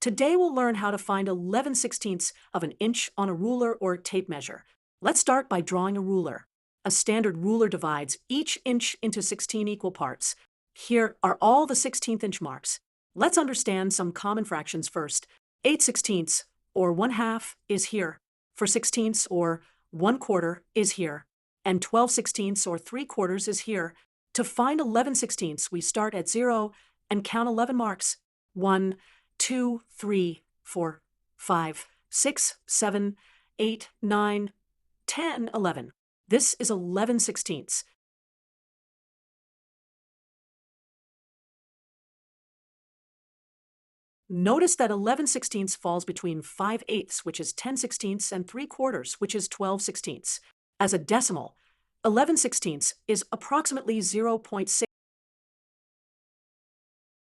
Today we'll learn how to find 11/16 of an inch on a ruler or tape measure. Let's start by drawing a ruler. A standard ruler divides each inch into 16 equal parts. Here are all the 16th inch marks. Let's understand some common fractions first. 8/16 or 1/2 is here. 4/16 or 1/4 is here. And 12/16 or 3/4 is here. To find 11/16, we start at 0 and count 11 marks. 1, 2, 3, 4, 5, 6, 7, 8, 9, 10, 11. This is 11/16. Notice that 11/16 falls between 5/8, which is 10/16, and 3/4, which is 12/16. As a decimal, 11/16 is approximately 0.6.